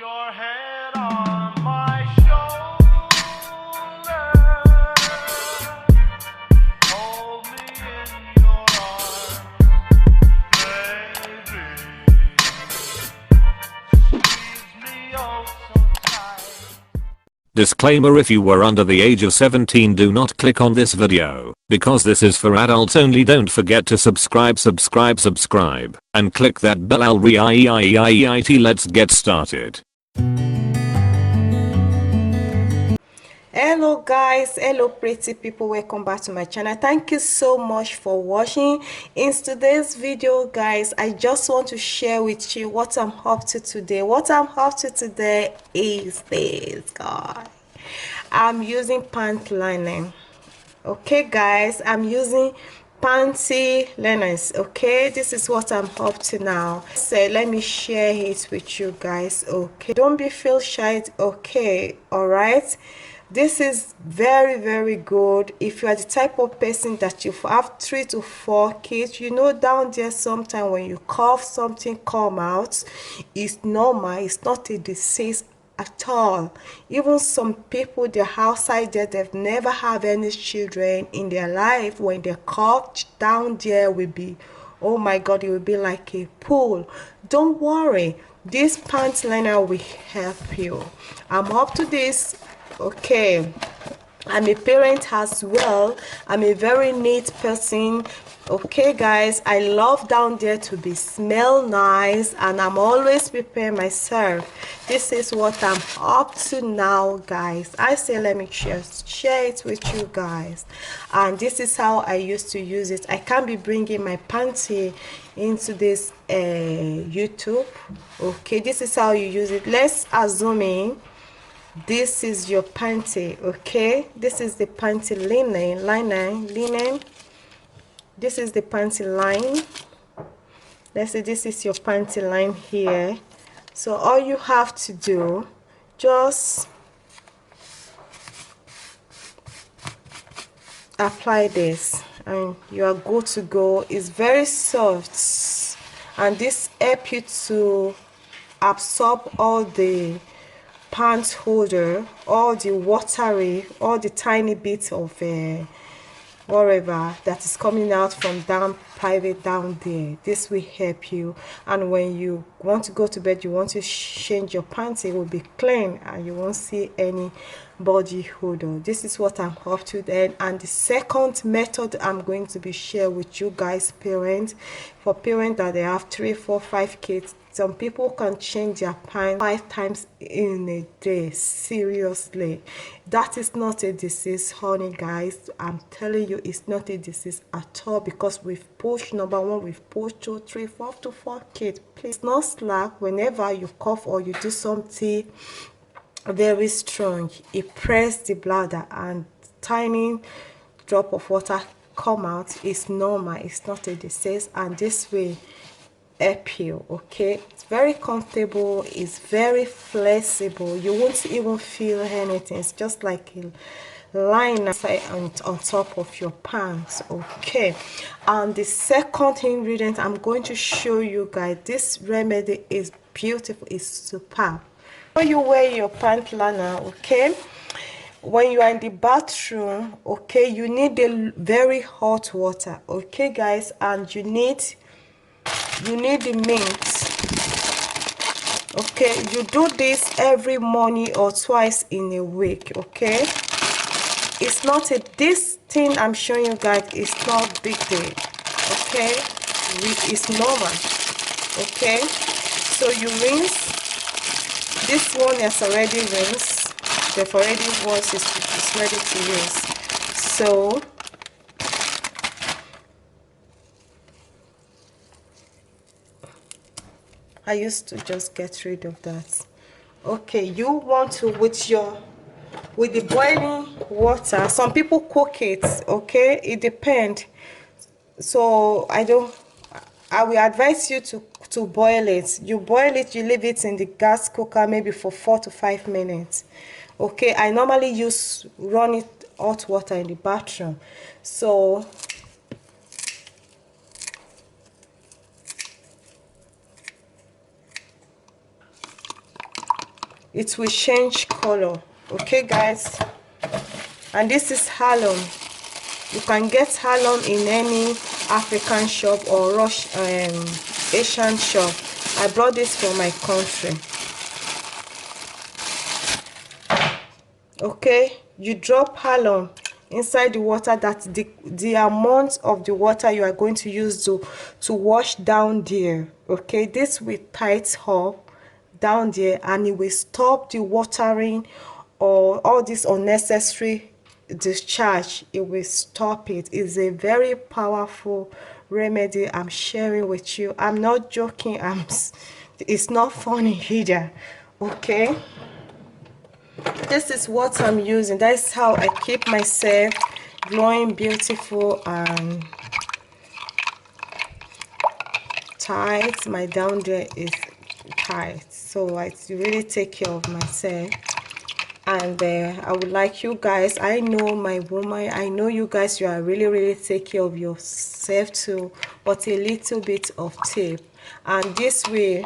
your head on my shoulder. Hold me in your arms, baby. Squeeze me oh so tight. Disclaimer: if you were under the age of 17, do not click on this video, because this is for adults only. Don't forget to subscribe, and click that bell. Let's get started. Hello guys, hello pretty people, welcome back to my channel. Thank you so much for watching. In today's video guys, I just want to share with you what I'm up to today. What I'm up to today is this, guys. I'm using pantyliner. Okay guys, I'm using pantyliner. Okay, this is what I'm up to now. So let me share it with you guys. Okay, don't be feel shy. Okay, all right. This is very good if you are the type of person that you have 3 to 4 kids. You know, down there sometimes when you cough, something come out. It's normal, it's not a disease at all. Even some people, they're outside there, they've never had any children in their life. When they cough, down there will be, oh my god, it will be like a pool. Don't worry, this pantyliner will help you. I'm up to this. Okay, I'm a parent as well. I'm a very neat person. Okay guys, I love down there to be smell nice, and I'm always preparing myself. This is what I'm up to now guys. I say let me share it with you guys, and this is how I used to use it. I can't be bringing my panty into this YouTube. Okay, this is how you use it. Let's assume this is your panty. Okay, this is the panty linen. This is the panty line. Let's say this is your panty line here. So all you have to do, just apply this and you are good to go. It's very soft, and this helps you to absorb all the pants holder, all the watery, all the tiny bits of whatever that is coming out from down private down there. This will help you, and when you want to go to bed, you want to change your pants, it will be clean and you won't see any body odor. This is what I'm up to then. And the second method I'm going to be share with you guys, parents, for parents that they have 3, 4, 5 kids. Some people can change their pants 5 times in a day. Seriously, that is not a disease, honey guys. I'm telling you, it's not a disease at all, because we've pushed, number 1, we've pushed 2, 3, 4 to 4 kids. Please, not slack. Whenever you cough or you do something very strong, it press the bladder and tiny drop of water come out. It's normal, it's not a disease, and this way help you. Okay, it's very comfortable, it's very flexible, you won't even feel anything. It's just like a line on top of your pants. Okay, and the second ingredient I'm going to show you guys, this remedy is beautiful, it's superb. When you wear your pantyliner, okay, when you are in the bathroom, okay, you need a very hot water. Okay guys, and you need the mint. Okay, you do this every morning or twice in a week. Okay, it's not a, this thing I'm showing you guys is not big deal. Okay, it's normal. Okay, so you rinse. This one is already rinsed, they've already washed, it's ready to use. So I used to just get rid of that. Okay, you want to, with the boiling water, some people cook it. Okay, it depends. So I will advise you to boil it. You boil it, you leave it in the gas cooker maybe for 4 to 5 minutes. Okay, I normally use running hot water in the bathroom. So it will change color. Okay guys, and this is halum. You can get halum in any African shop or Asian shop. I brought this from my country. Okay, you drop halum inside the water. That's the amount of the water you are going to use to wash down there. Okay, this will tight up down there, and it will stop the watering or all this unnecessary discharge. It will stop it. It's a very powerful remedy I'm sharing with you. I'm not joking. It's not funny either. Okay, this is what I'm using. That's how I keep myself glowing, beautiful and tight. My down there is tight, so I really take care of myself. And I would like you guys, I know my woman, I know you guys, you are really take care of yourself too, but a little bit of tip, and this way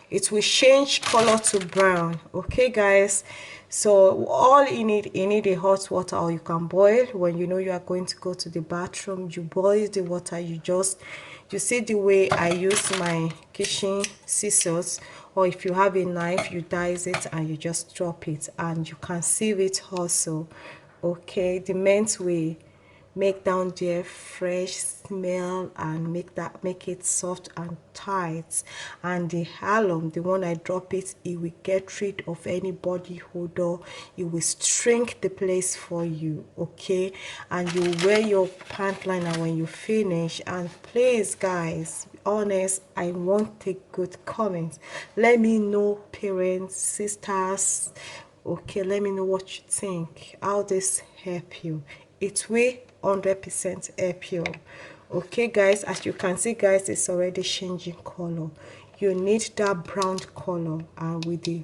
it will change color to brown. Okay guys, so all you need a hot water, or you can boil. When you know you are going to go to the bathroom, you boil the water. You see the way I use my kitchen scissors, or if you have a knife, you dice it and you just drop it, and you can sieve it also. Okay, the mint way make down there fresh smell and make it soft and tight. And the halum, the one I drop it will get rid of any body odor. It will shrink the place for you. Okay, and you wear your pant liner when you finish. And please guys, honest, I want a good comment. Let me know, parents, sisters. Okay, let me know what you think, how this help you. It will 100% help you. Okay guys, as you can see guys, it's already changing color. You need that brown color with the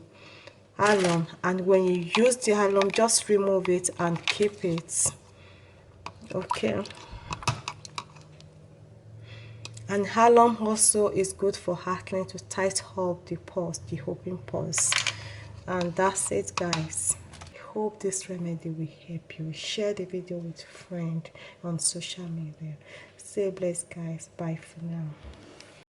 alum, and when you use the alum, just remove it and keep it. Okay, and alum also is good for acne, to tight up the pores, the open pores. And that's it guys. Hope this remedy will help you. Share the video with friends on social media. Stay blessed guys. Bye for now.